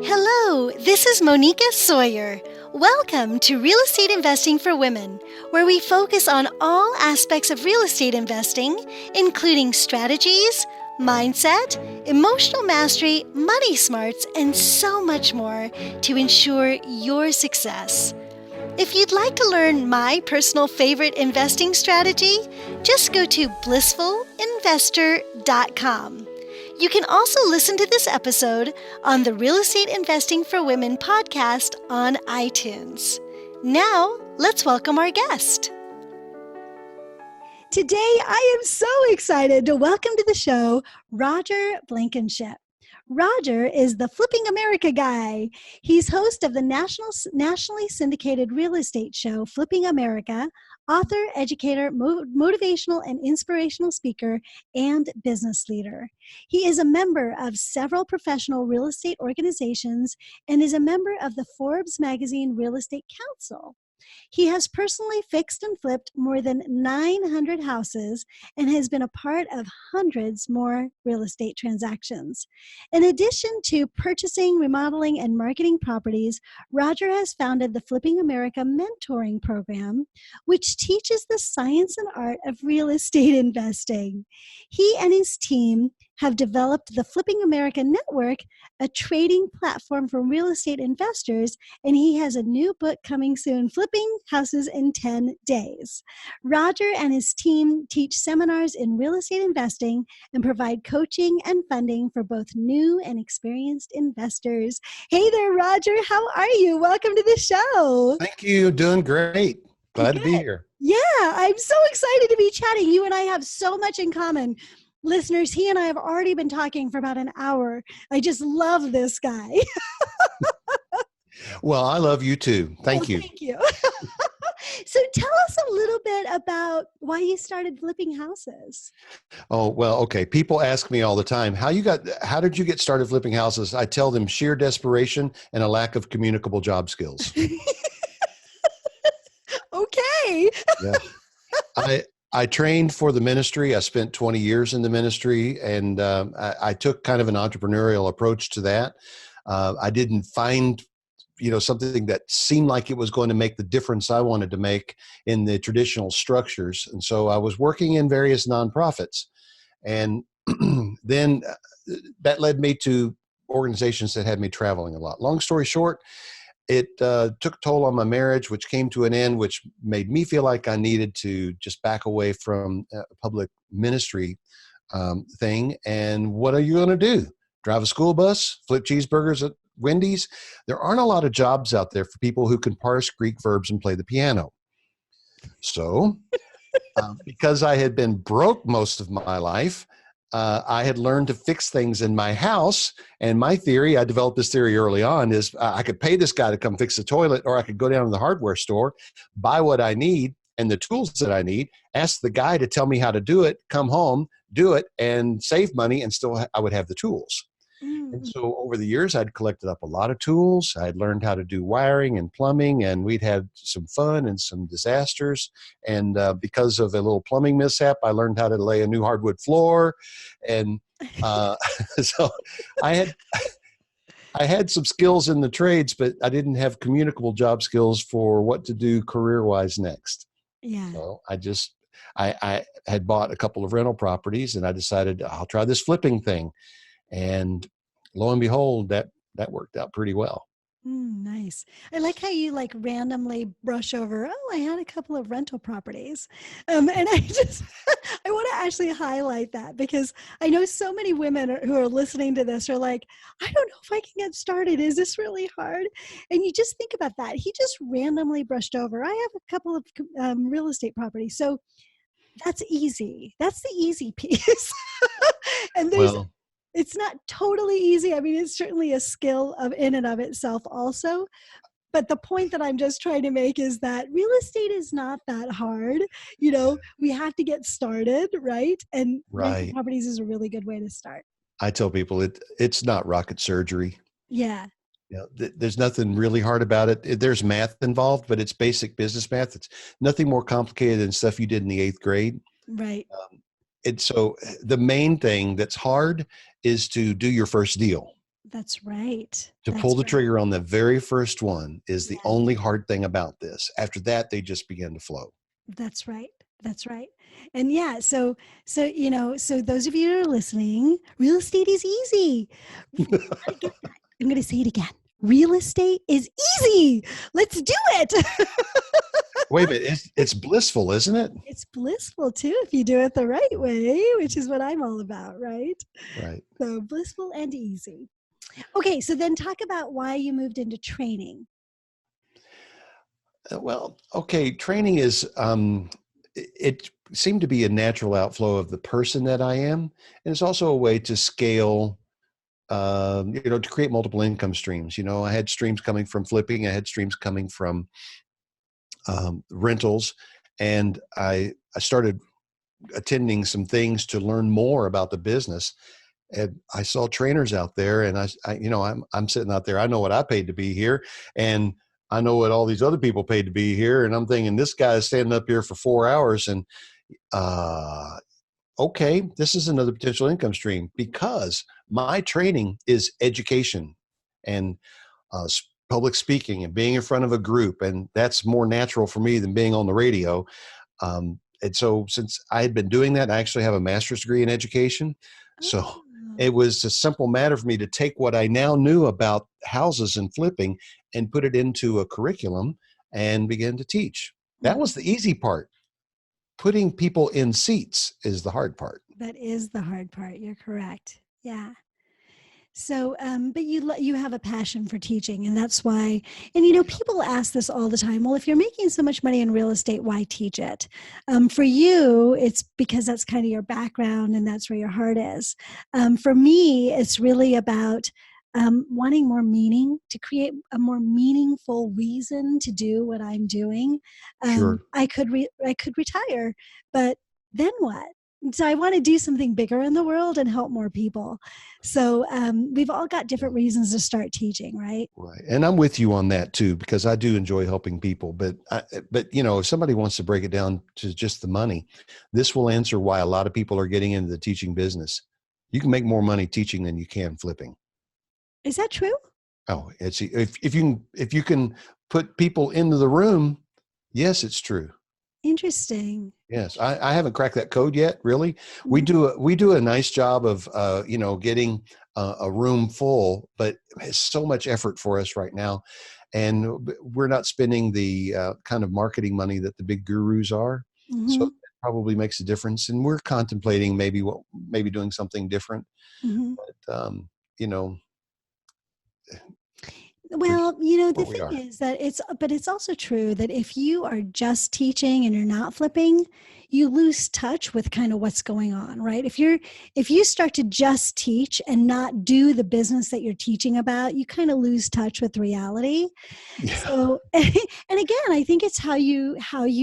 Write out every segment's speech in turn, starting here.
Hello, this is Monica Sawyer. Welcome to Real Estate Investing for Women, where we focus on all aspects of real estate investing, including strategies, mindset, emotional mastery, money smarts, and so much more to ensure your success. If you'd like to learn my personal favorite investing strategy, just go to blissfulinvestor.com. You can also listen to this episode on the Real Estate Investing for Women podcast on iTunes. Now, let's welcome our guest. Today, I am so excited to welcome to the show Roger Blankenship. Roger is the Flipping America guy. He's host of the nationally syndicated real estate show, Flipping America, author, educator, motivational and inspirational speaker, and business leader. He is a member of several professional real estate organizations and is a member of the Forbes magazine Real Estate Council. He has personally fixed and flipped more than 900 houses and has been a part of hundreds more real estate transactions. In addition to purchasing, remodeling, and marketing properties, Roger has founded the Flipping America Mentoring Program, which teaches the science and art of real estate investing. He and his team have developed the Flipping America Network, a trading platform for real estate investors, and he has a new book coming soon, Flipping Houses in 10 Days. Roger and his team teach seminars in real estate investing and provide coaching and funding for both new and experienced investors. Hey there, Roger. How are you? Welcome to the show. Thank you. Doing great. Glad to be here. Yeah, I'm so excited to be chatting. You and I have so much in common. Listeners, he and I have already been talking for about an hour. I just love this guy. Well, I love you too. Thank you. Thank you. So tell us a little bit about why you started flipping houses. Oh, well, okay. People ask me all the time, how did you get started flipping houses? I tell them sheer desperation and a lack of communicable job skills. Okay. Yeah. I trained for the ministry. I spent 20 years in the ministry, and I took kind of an entrepreneurial approach to that. I didn't find, something that seemed like it was going to make the difference I wanted to make in the traditional structures. And so I was working in various nonprofits. And then that led me to organizations that had me traveling a lot. Long story short, it took a toll on my marriage, which came to an end, which made me feel like I needed to just back away from a public ministry thing. And what are you going to do? Drive a school bus, flip cheeseburgers at Wendy's? There aren't a lot of jobs out there for people who can parse Greek verbs and play the piano. So because I had been broke most of my life, I had learned to fix things in my house. And my theory, I developed this theory early on, is I could pay this guy to come fix the toilet, or I could go down to the hardware store, buy what I need and the tools that I need, ask the guy to tell me how to do it, come home, do it, and save money, and still I would have the tools. And so over the years, I'd collected up a lot of tools. I'd learned how to do wiring and plumbing, and we'd had some fun and some disasters. And because of a little plumbing mishap, I learned how to lay a new hardwood floor. And so I had some skills in the trades, but I didn't have communicable job skills for what to do career-wise next. Yeah. So I had bought a couple of rental properties, and I decided I'll try this flipping thing. And lo and behold, that worked out pretty well. Nice. I like how you randomly brush over, I had a couple of rental properties. And I want to actually highlight that, because I know so many women who are listening to this are like, I don't know if I can get started. Is this really hard? And you just think about that. He just randomly brushed over, I have a couple of real estate properties. So that's easy. That's the easy piece. And it's not totally easy. I mean, it's certainly a skill in and of itself also. But the point that I'm just trying to make is that real estate is not that hard. We have to get started, right? And rental properties is a really good way to start. I tell people it's not rocket surgery. Yeah. There's nothing really hard about it. There's math involved, but it's basic business math. It's nothing more complicated than stuff you did in the 8th grade. Right. And so the main thing that's hard is to do your first deal. That's right. To pull That's the right. trigger on the very first one is the Yeah, only hard thing about this. After that, they just begin to flow. that's right. That's right. And yeah, so those of you who are listening, real estate is easy. You gotta get that. I'm going to say it again. Real estate is easy. Let's do it. Wait a minute, it's blissful, isn't it? It's blissful too if you do it the right way, which is what I'm all about, right? Right. So blissful and easy. Okay, so then talk about why you moved into training. Well, okay, training is it seemed to be a natural outflow of the person that I am, and it's also a way to scale, to create multiple income streams. I had streams coming from flipping, I had streams coming from rentals, and I started attending some things to learn more about the business. And I saw trainers out there, and I'm sitting out there. I know what I paid to be here, and I know what all these other people paid to be here. And I'm thinking, this guy is standing up here for 4 hours, and uh, okay, this is another potential income stream because my training is education and public speaking and being in front of a group, and that's more natural for me than being on the radio. And so since I had been doing that, I actually have a master's degree in education. So Oh, it was a simple matter for me to take what I now knew about houses and flipping and put it into a curriculum and begin to teach. That was the easy part. Putting people in seats is the hard part. that is the hard part. You're correct. Yeah. So, but you have a passion for teaching, and that's why. And people ask this all the time. Well, if you're making so much money in real estate, why teach it? For you, it's because that's kind of your background, and that's where your heart is. For me, it's really about wanting more meaning, to create a more meaningful reason to do what I'm doing. Sure. I could retire, but then what? So I want to do something bigger in the world and help more people. So we've all got different reasons to start teaching, right? Right. And I'm with you on that too, because I do enjoy helping people. But if somebody wants to break it down to just the money, this will answer why a lot of people are getting into the teaching business. You can make more money teaching than you can flipping. Is that true? Oh, it's if you can put people into the room, yes, it's true. Interesting. Yes, I haven't cracked that code yet. Really, we Mhm. do a nice job of getting a room full, but it's so much effort for us right now, and we're not spending the kind of marketing money that the big gurus are. So it Mhm. probably makes a difference, and we're contemplating maybe doing something different. Mhm. But you know, we're just Well, the where we thing are. is that but it's also true that if you are just teaching and you're not flipping, you lose touch with kind of what's going on, right? If you start to just teach and not do the business that you're teaching about, you kind of lose touch with reality. Yeah. So, and again, I think it's how you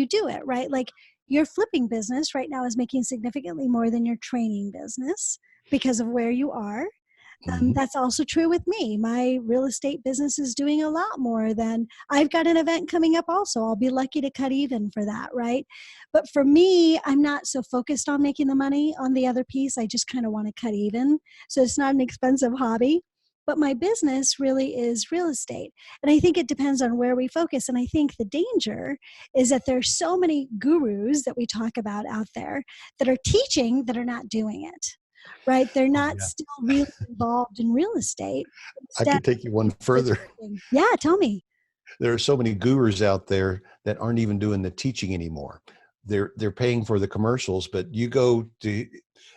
do it, right? Like your flipping business right now is making significantly more than your training business because of where you are. Mhm. That's also true with me. My real estate business is doing a lot more than I've got an event coming up also. I'll be lucky to cut even for that, right? But for me, I'm not so focused on making the money on the other piece. I just kind of want to cut even. So it's not an expensive hobby. But my business really is real estate. And I think it depends on where we focus. And I think the danger is that there's so many gurus that we talk about out there that are teaching that are not doing it, right? They're Oh, not yeah. still really involved in real estate. I Instead, could take you one it's further. working. Yeah, tell me. There are so many gurus out there that aren't even doing the teaching anymore. They're paying for the commercials, but you go to,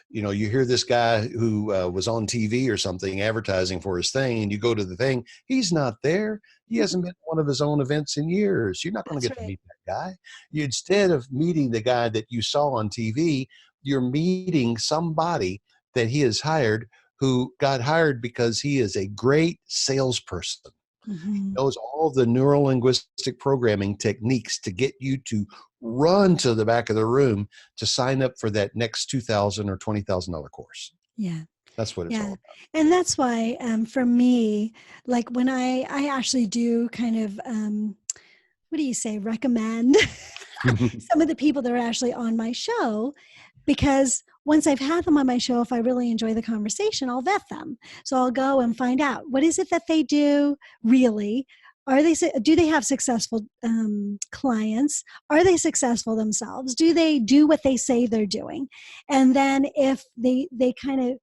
you hear this guy who was on TV or something advertising for his thing, and you go to the thing, he's not there. He Mhm. hasn't been to one of his own events in years. You're not going to That's get to right. meet that guy. Instead of meeting the guy that you saw on TV, you're meeting somebody that he has hired who got hired because he is a great salesperson, Mhm. knows all the neural linguistic programming techniques to get you to run to the back of the room to sign up for that next $2,000 or $20,000 course. Yeah. That's what it's Yeah. all And that's why for me, like when I actually do kind of what do you say, recommend about. some of the people that are actually on my show, because once I've had them on my show, if I really enjoy the conversation, I'll vet them. So I'll go and find out what is it that they do really. Do they have successful clients? Are they successful themselves? Do they do what they say they're doing? And then if they kind of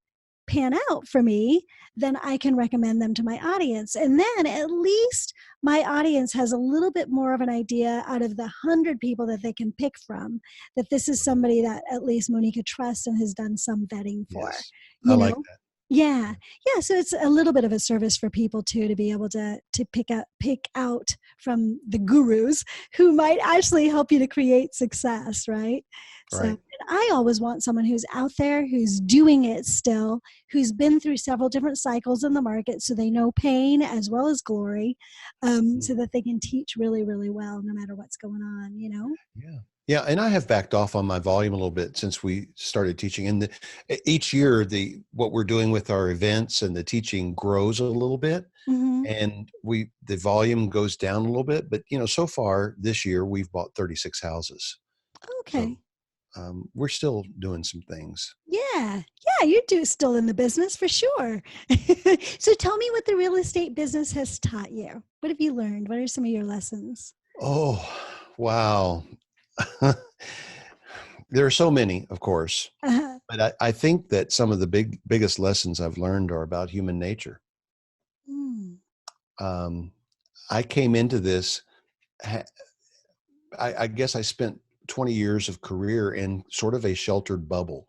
pan out for me, then I can recommend them to my audience. And then at least my audience has a little bit more of an idea out of the 100 people that they can pick from, that this is somebody that at least Monica trusts and has done some vetting for, Yes, I you like know? that. Yeah. Yeah. So it's a little bit of a service for people too, to be able to pick out from the gurus who might actually help you to create success, right? So Right. and I always want someone who's out there, who's doing it still, who's been through several different cycles in the market, so they know pain as well as glory, so that they can teach really, really well no matter what's going on, you know? Yeah. Yeah. And I have backed off on my volume a little bit since we started teaching. And each year, what we're doing with our events and the teaching grows a little bit. Hmm. And the volume goes down a little bit. But, so far this year, we've bought 36 houses. So Okay. we're still doing some things. Yeah. Yeah. Still in the business for sure. So tell me what the real estate business has taught you. What have you learned? What are some of your lessons? Oh, wow. There are so many, of course. Uh, But I think that some of the biggest lessons I've learned are about human nature. mm, Um, I came into this, ha- I guess I spent 20 years of career in sort of a sheltered bubble.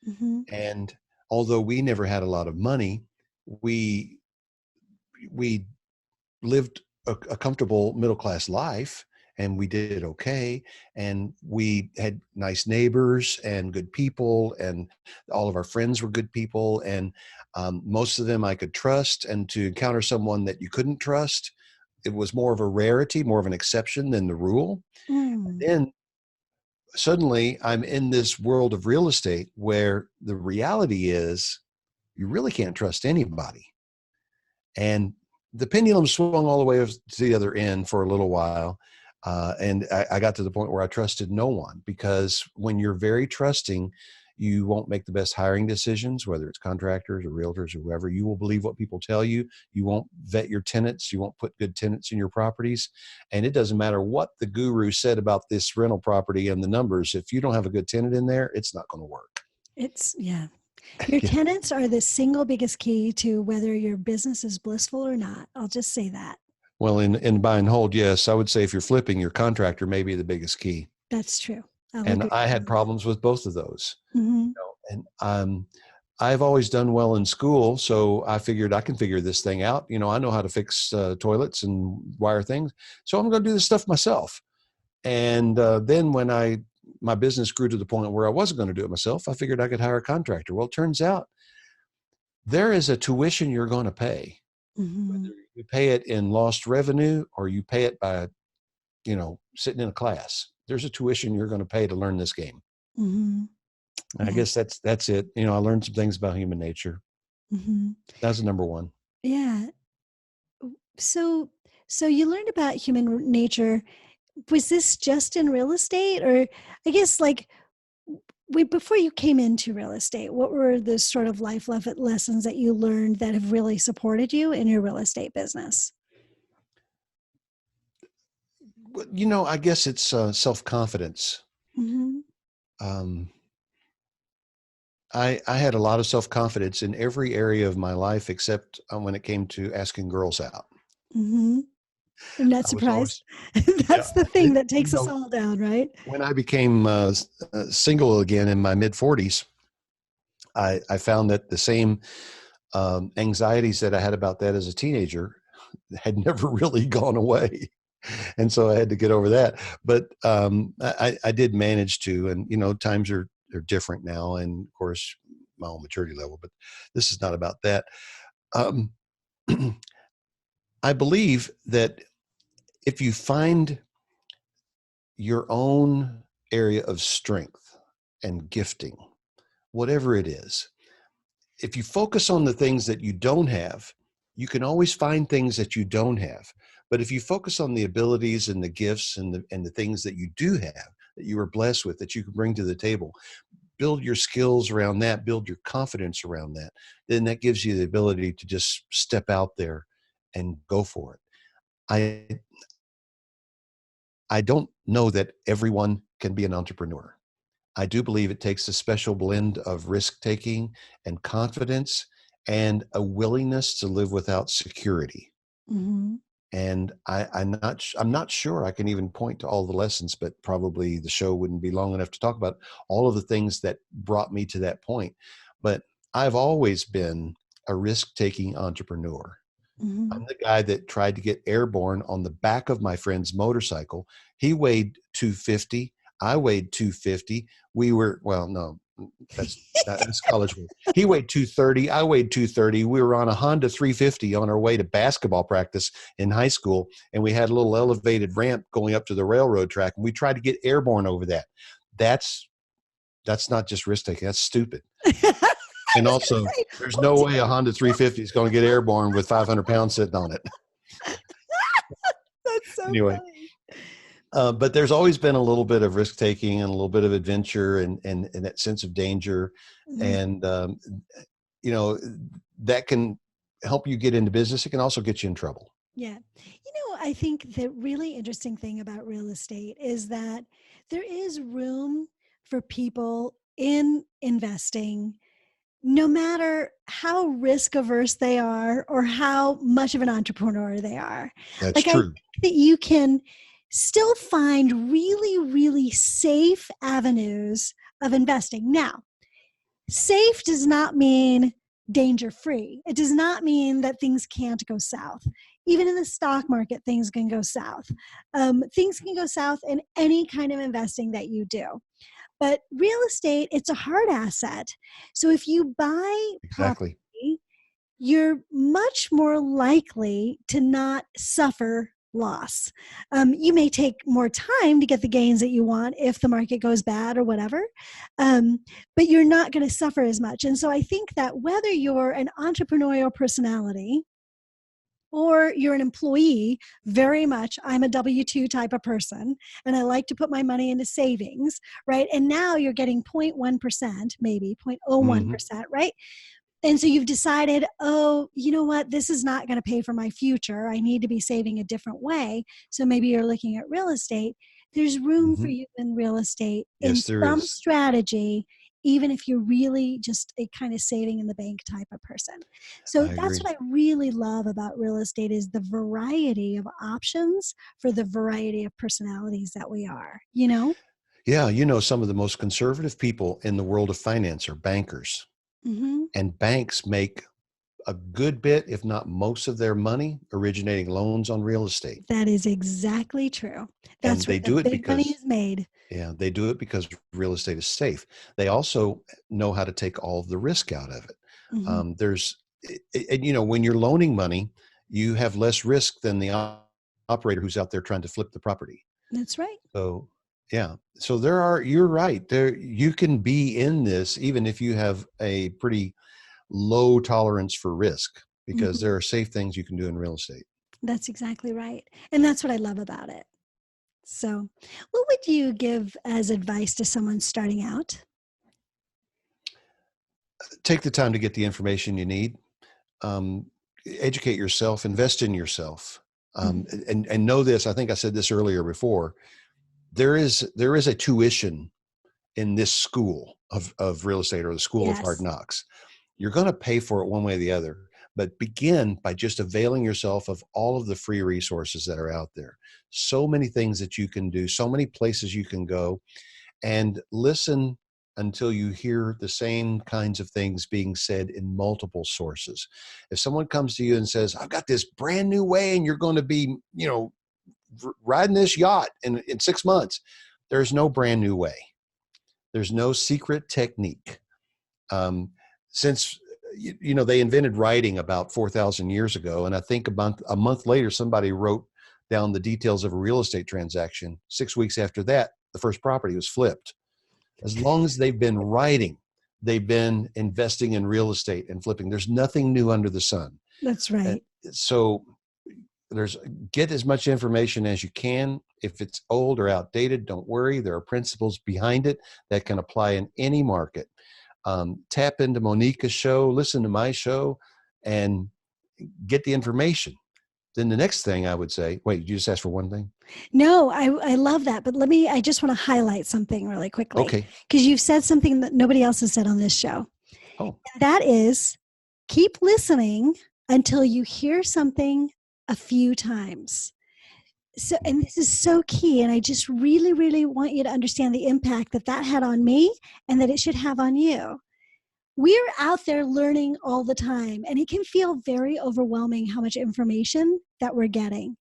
hmm. And although we never had a lot of money, we we lived a comfortable middle class life, and we did okay, and we had nice neighbors and good people, and all of our friends were good people, and most of them I could trust. And to encounter someone that you couldn't trust, it was more of a rarity, more of an exception than the rule. Mm, Then suddenly I'm in this world of real estate where the reality is you really can't trust anybody. And the pendulum swung all the way to the other end for a little while. And I got to the point where I trusted no one, because when you're very trusting, you won't make the best hiring decisions, whether it's contractors or realtors or whoever. You will believe what people tell you. You won't vet your tenants. You won't put good tenants in your properties. And it doesn't matter what the guru said about this rental property and the numbers. If you don't have a good tenant in there, it's not going to work. yeah. Your Yeah. tenants are the single biggest key to whether your business is blissful or not. I'll just say that. Well, in buy and hold, yes, I would say if you're flipping, your contractor may be the biggest key. That's true. I'll And agree I with had you problems with both of those. on And I've always done well in school, so I figured I can figure this thing out. I know how to fix toilets and wire things, so I'm going to do this stuff myself. And then when my business grew to the point where I wasn't going to do it myself, I figured I could hire a contractor. Well, it turns out there is a tuition you're going to pay, that. Hmm. whether you pay it in lost revenue or you pay it by sitting in a class. There's a tuition you're going to pay to learn this game. Hmm. And I Yeah. guess that's it. I learned some things about human nature. Hmm. That's the number one. Yeah. So, so you learned about human nature. Was this just in real estate, or I guess like before you came into real estate, what were the sort of lessons that you learned that have really supported you in your real estate business? Well, I guess it's self-confidence. Hmm. Um, I had a lot of self-confidence in every area of my life except when it came to asking girls out. Hmm. I'm not I was surprised. always, yeah, That's the thing that takes us all down, right? when I became single again in my mid 40s, I found that the same anxieties that I had about that as a teenager had never really gone away. And so I had to get over that. But I did manage to, and times are different now, and of course my own maturity level. But this is not about that. Um, I believe that if you find your own area of strength and gifting, whatever it is, if you focus on the things that you don't have, you can always find things that you don't have. But if you focus on the abilities and the gifts and the things that you do have, that you were blessed with, that you can bring to the table, build your skills around that, build your confidence around that, then that gives you the ability to just step out there and go for it. I I don't know that everyone can be an entrepreneur. I do believe it takes a special blend of risk taking and confidence and a willingness to live without security. Hmm. And I'm not sure I can even point to all the lessons, but probably the show wouldn't be long enough to talk about all of the things that brought me to that point. But I've always been a risk-taking entrepreneur. Hmm. I'm the guy that tried to get airborne on the back of my friend's motorcycle. He weighed 250. I weighed 250. We were, well, no, that's college weight. He weighed 230. I weighed 230. We were on a Honda 350 on our way to basketball practice in high school, and we had a little elevated ramp going up to the railroad track, and we tried to get airborne over that. That's that's not just risk taking. That's stupid. I And was going to also, say, there's oh no way a dear, Honda 350 is going to get airborne with 500 pounds sitting on it. that's so Anyway, funny. but there's always been a little bit of risk taking and a little bit of adventure and that sense of danger. Mhm. And, you know, that can help you get into business. It can also get you in trouble. Yeah. I think the really interesting thing about real estate is that there is room for people in investing, no matter how risk averse they are or how much of an entrepreneur they are. That's Like, I think true. that you can still find really, really safe avenues of investing. Now, safe does not mean danger free. It does not mean that things can't go south. Even in the stock market, things can go south. Things can go south in any kind of investing that you do. But real estate, it's a hard asset. So if you buy Exactly. property, you're much more likely to not suffer loss. You may take more time to get the gains that you want if the market goes bad or whatever, um, but you're not going to suffer as much. And so I think that whether you're an entrepreneurial personality or you're an employee, very much I'm a W 2 type of person and I like to put my money into savings, right? And now you're getting 0.1%, maybe Hmm. 0.01%, right? And so you've decided, oh, you know what? This is not going to pay for my future. I need to be saving a different way. So maybe you're looking at real estate. There's room for Hmm. you in real estate in Yes, there some is. strategy, even if you're really just a kind of saving in the bank type of person. So I that's agree. what I really love about real estate is the variety of options for the variety of personalities that we are, you know? Yeah. Some of the most conservative people in the world of finance are bankers, Hmm. and banks make a good bit, if not most of their money originating loans on real estate. That is exactly true. And That's they where the do it big money because is made. Yeah, they do it because real estate is safe. They also know how to take all of the risk out of it. Mhm. There's, and when you're loaning money, you have less risk than the operator who's out there trying to flip the property. That's right. So, yeah. So you're right. You can be in this even if you have a pretty low tolerance for risk because Mhm. there are safe things you can do in real estate. That's exactly right. And that's what I love about it. So, what would you give as advice to someone starting out? Take the time to get the information you need. um, Educate yourself, invest in yourself, Mhm. and know this. I think I said this earlier before. There is a tuition in this school of real estate or the school of hard Yes, knocks. You're going to pay for it one way or the other, but begin by just availing yourself of all of the free resources that are out there. So many things that you can do, so many places you can go, and listen until you hear the same kinds of things being said in multiple sources. If someone comes to you and says, I've got this brand new way and you're going to be, riding this yacht in 6 months, there's no brand new way. There's no secret technique. Um, since they invented writing about 4,000 years ago, and I think a month later, somebody wrote down the details of a real estate transaction. 6 weeks after that, the first property was flipped. As long as they've been writing, they've been investing in real estate and flipping. There's nothing new under the sun. that's Uh, right. So there's get as much information as you can. If it's old or outdated, don't worry. There are principles behind it that can apply in any market. Tap into Monica's show, listen to my show, and get the information. Then the next thing I would say, wait, you just asked for one thing? No, I love that. But I just want to highlight something really quickly. Okay. Because you've said something that nobody else has said on this show. Oh. And that is, keep listening until you hear something a few times. So, and this is so key. And I just really, really want you to understand the impact that that had on me and that it should have on you. We're out there learning all the time, and it can feel very overwhelming how much information that we're getting.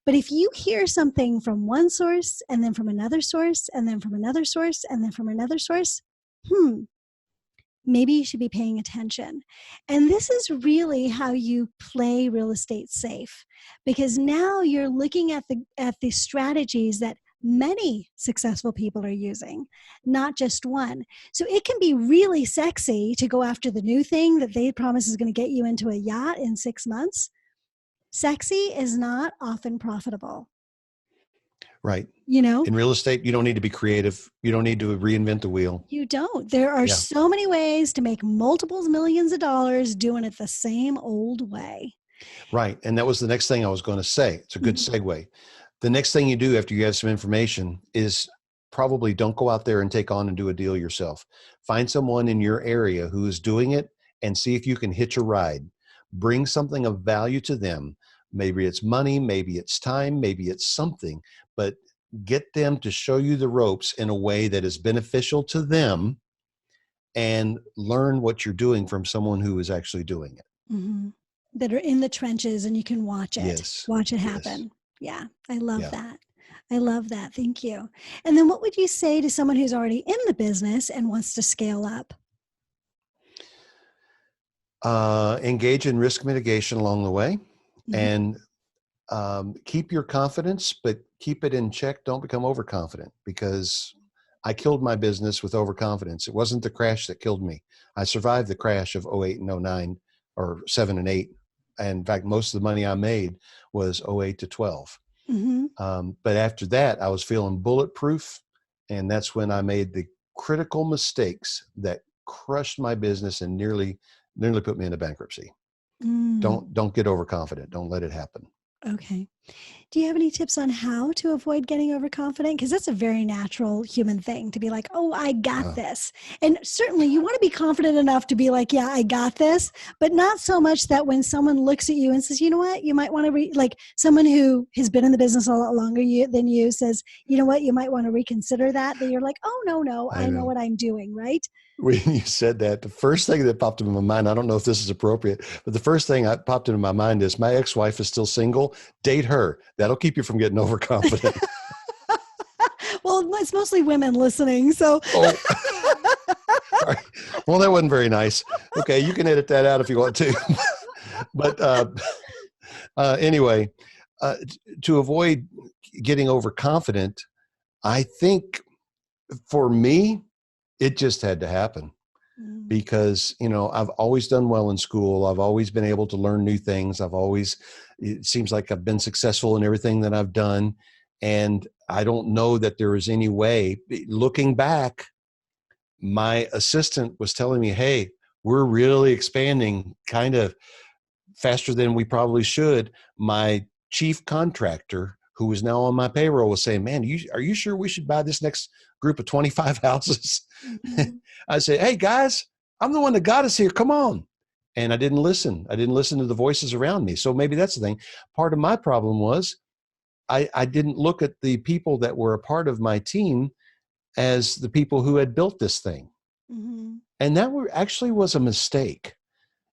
But if you hear something from one source and then from another source and then from another source and then from another source, maybe you should be paying attention. And this is really how you play real estate safe, because now you're looking at the strategies that many successful people are using, not just one. So it can be really sexy to go after the new thing that they promise is going to get you into a yacht in 6 months. Sexy is not often profitable. Right. You know, in real estate, you don't need to be creative. You don't need to reinvent the wheel. You don't. There are so many ways to make multiples millions of dollars doing it the same old way. Right. And that was the next thing I was going to say. It's a good segue. The next thing you do after you have some information is probably don't go out there and take on and do a deal yourself. Find someone in your area who is doing it and see if you can hitch a ride. Bring something of value to them. Maybe it's money, maybe it's time, maybe it's something, but get them to show you the ropes in a way that is beneficial to them, and learn what you're doing from someone who is actually doing it. Mm-hmm. That are in the trenches and you can watch it. Yes. Watch it happen. Yeah. I love that. I love that. Thank you. And then what would you say to someone who's already in the business and wants to scale up? Engage in risk mitigation along the way, and keep your confidence, but keep it in check. Don't become overconfident, because I killed my business with overconfidence. It wasn't the crash that killed me. I survived the crash of 08 and 09, or 7 and 8. And in fact, most of the money I made was 08 to 12. But after that, I was feeling bulletproof. And that's when I made the critical mistakes that crushed my business and nearly put me into bankruptcy. Don't get overconfident. Don't let it happen. Okay. Do you have any tips on how to avoid getting overconfident? Because that's a very natural human thing to be like, oh, I got this. And certainly you want to be confident enough to be like, yeah, I got this, but not so much that when someone looks at you and says, you know what, you might want to like someone who has been in the business a lot longer than you says, you know what, you might want to reconsider that you're like, oh, no, I know what I'm doing, right? When you said that, the first thing that popped into my mind, I don't know if this is appropriate, but the first thing that popped into my mind is my ex-wife is still single. Date her. That'll keep you from getting overconfident. Well, it's mostly women listening. So, Right. Well, that wasn't very nice. Okay. You can edit that out if you want to. But anyway, to avoid getting overconfident, I think for me, it just had to happen, because, I've always done well in school. I've always been able to learn new things. It seems like I've been successful in everything that I've done. And I don't know that there is any way. Looking back, my assistant was telling me, hey, we're really expanding kind of faster than we probably should. My chief contractor, who was now on my payroll, was saying, man, are you sure we should buy this next group of 25 houses? I said, hey guys, I'm the one that got us here. Come on. And I didn't listen. I didn't listen to the voices around me. So maybe that's the thing. Part of my problem was I didn't look at the people that were a part of my team as the people who had built this thing. And that actually was a mistake.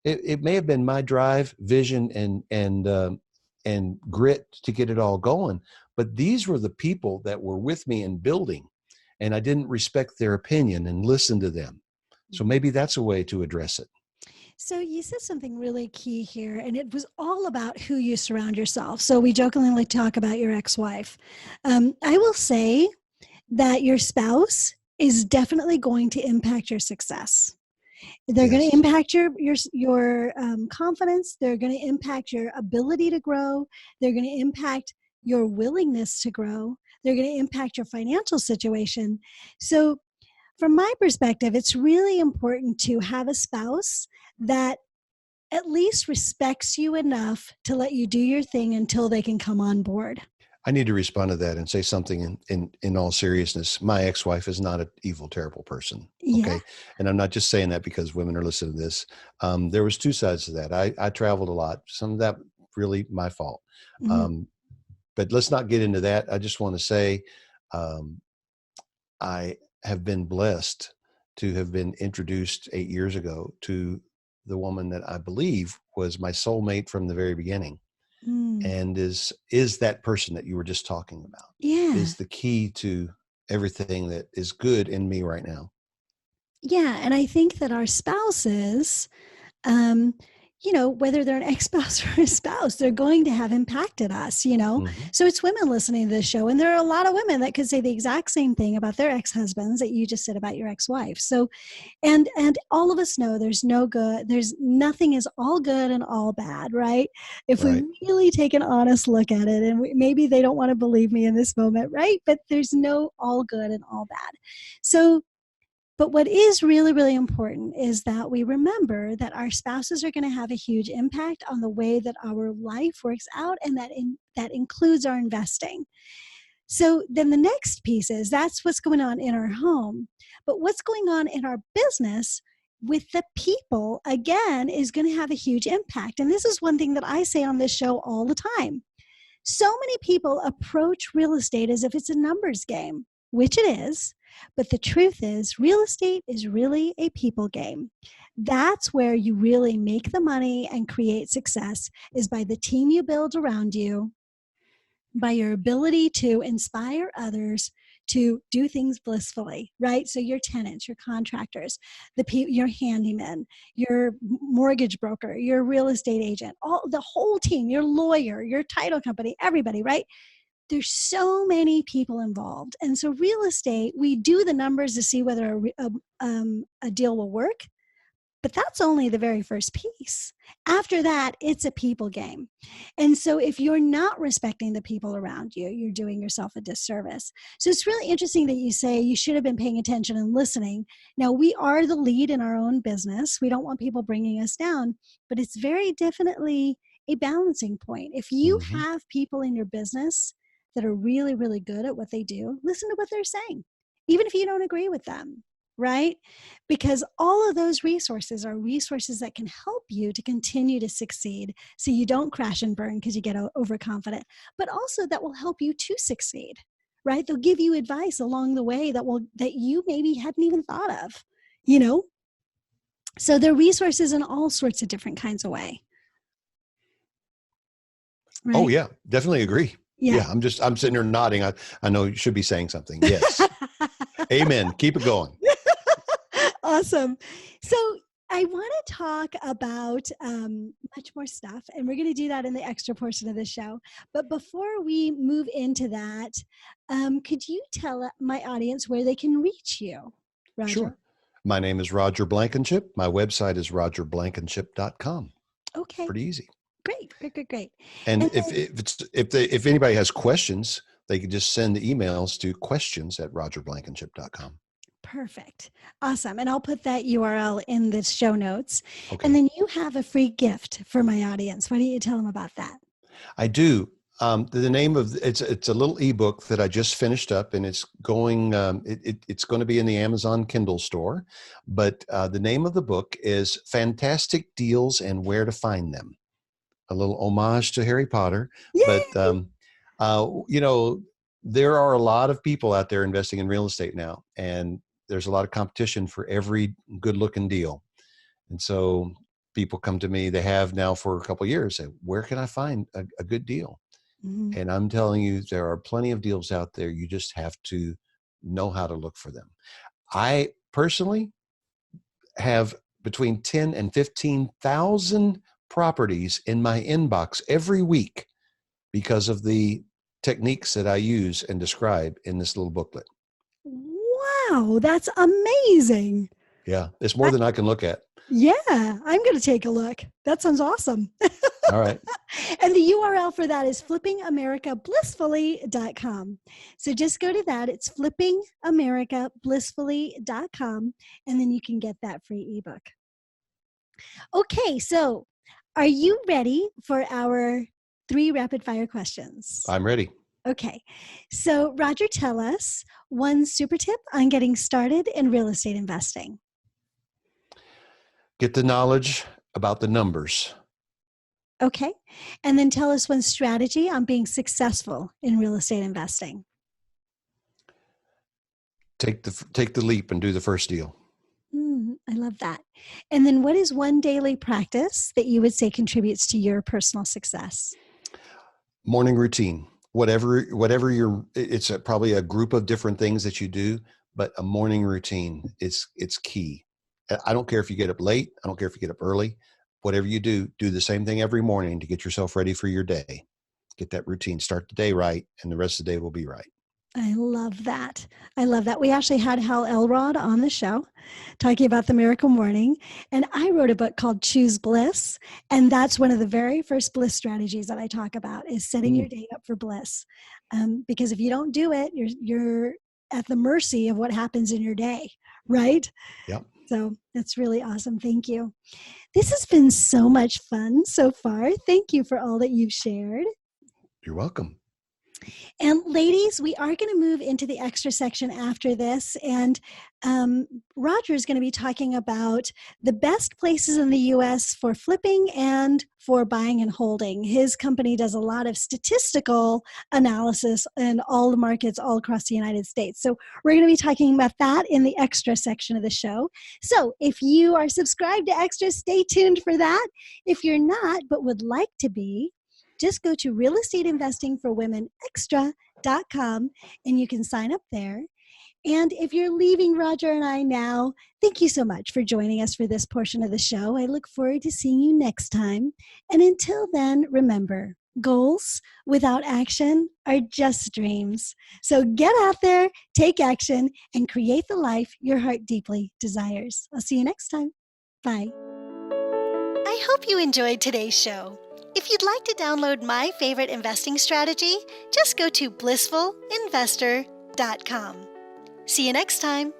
It may have been my drive, vision, and grit to get it all going. But these were the people that were with me in building, and I didn't respect their opinion and listen to them. So maybe that's a way to address it. So you said something really key here, and it was all about who you surround yourself. So we jokingly talk about your ex-wife. I will say that your spouse is definitely going to impact your success. They're going to Yes. impact your confidence. They're going to impact your ability to grow. They're going to impact your willingness to grow. They're going to impact your financial situation. So, from my perspective, it's really important to have a spouse that at least respects you enough to let you do your thing until they can come on board. I need to respond to that and say something in all seriousness. My ex-wife is not an evil, terrible person. Yeah. Okay. And I'm not just saying that because women are listening to this. There was two sides to that. I traveled a lot. Some of that really my fault. Mhm. Um, but let's not get into that. I just want to say, um, I have been blessed to have been introduced 8 years ago to the woman that I believe was my soulmate from the very beginning, Mm. and is that person that you were just talking about, Yeah. is the key to everything that is good in me right now. Yeah. And I think that our spouses, um, whether they're an ex-spouse or a spouse, they're going to have impacted us. Hmm. So it's women listening to this show. And there are a lot of women that could say the exact same thing about their ex-husbands that you just said about your ex-wife. So, and all of us know there's nothing is all good and all bad, right? If we Right. really take an honest look at it, and maybe they don't want to believe me in this moment, right? But there's no all good and all bad. So, but what is really, really important is that we remember that our spouses are going to have a huge impact on the way that our life works out, and that includes our investing. So then the next piece is that's what's going on in our home. But what's going on in our business with the people, again, is going to have a huge impact. And this is one thing that I say on this show all the time. So many people approach real estate as if it's a numbers game, which it is. But the truth is, real estate is really a people game. That's where you really make the money and create success, is by the team you build around you, by your ability to inspire others to do things blissfully, right? So your tenants, your contractors, your handyman, your mortgage broker, your real estate agent, the whole team, your lawyer, your title company, everybody, right? There's so many people involved. And so real estate, we do the numbers to see whether a deal will work. But that's only the very first piece. After that, it's a people game. And so if you're not respecting the people around you, you're doing yourself a disservice. So it's really interesting that you say you should have been paying attention and listening. Now, we are the lead in our own business. We don't want people bringing us down, but it's very definitely a balancing point. If you Hmm. have people in your business that are really, really good at what they do, listen to what they're saying, even if you don't agree with them, right? Because all of those resources are resources that can help you to continue to succeed, so you don't crash and burn because you get overconfident, but also that will help you to succeed, right? They'll give you advice along the way that you maybe hadn't even thought of, you know? So they're resources in all sorts of different kinds of way, Oh right? yeah, definitely agree. Yeah. Yeah, I'm sitting here nodding. I know you should be saying something. Yes. Amen. Keep it going. Awesome. So I want to talk about much more stuff, and we're going to do that in the extra portion of the show. But before we move into that, could you tell my audience where they can reach you, Roger? Sure. My name is Roger Blankenship. My website is rogerblankenship.com. Okay, Pretty easy. great, great, great, great. And And if anybody has questions, they can just send the emails to questions@rogerblankenship.com. perfect, awesome. And I'll put that URL in the show notes. And Okay. then you have a free gift for my audience. Why don't you tell them about that? I do. The name of it's a little ebook that I just finished up, and it's it's going to be in the Amazon Kindle store. But the name of the book is "Fantastic Deals and Where to Find Them." A little homage to Harry Potter, but Yay! you know, there are a lot of people out there investing in real estate now, and there's a lot of competition for every good-looking deal. And so people come to me, they have now for a couple of years, say, where can I find a good deal? Mhm. And I'm telling you, there are plenty of deals out there. You just have to know how to look for them. I personally have between 10 and 15,000 properties in my inbox every week because of the techniques that I use and describe in this little booklet. Wow, that's amazing. Yeah. It's more than I can look at. Yeah, I'm going to take a look. That sounds awesome. All right. And the URL for that is flippingamericablissfully.com. So just go to that. It's flippingamericablissfully.com, and then you can get that free ebook. Okay, so are you ready for our 3 rapid fire questions? I'm ready. Okay, so Roger, tell us one super tip on getting started in real estate investing. Get the knowledge about the numbers. Okay, and then tell us one strategy on being successful in real estate investing. Take the leap and do the first deal. I love that. And then what is one daily practice that you would say contributes to your personal success? Morning routine. Whatever it's probably a group of different things that you do, but a morning routine it's key. I don't care if you get up late. I don't care if you get up early. Whatever you do the same thing every morning to get yourself ready for your day. Get that routine. Start the day right, and the rest of the day will be right. I love that. I love that. We actually had Hal Elrod on the show talking about the miracle morning. And I wrote a book called Choose Bliss. And that's one of the very first bliss strategies that I talk about is setting your day up for bliss. Because if you don't do it, you're at the mercy of what happens in your day, right? Yep. So that's really awesome. Thank you. This has been so much fun so far. Thank you for all that you've shared. You're welcome. And ladies, we are going to move into the extra section after this. And Roger is going to be talking about the best places in the U.S. for flipping and for buying and holding. His company does a lot of statistical analysis in all the markets all across the United States. So we're going to be talking about that in the extra section of the show. So if you are subscribed to Extra, stay tuned for that. If you're not, but would like to be, just go to realestateinvestingforwomenextra.com and you can sign up there. And if you're leaving Roger and I now, thank you so much for joining us for this portion of the show. I look forward to seeing you next time. And until then, remember, goals without action are just dreams. So get out there, take action, and create the life your heart deeply desires. I'll see you next time. Bye. I hope you enjoyed today's show. If you'd like to download my favorite investing strategy, just go to blissfulinvestor.com. See you next time.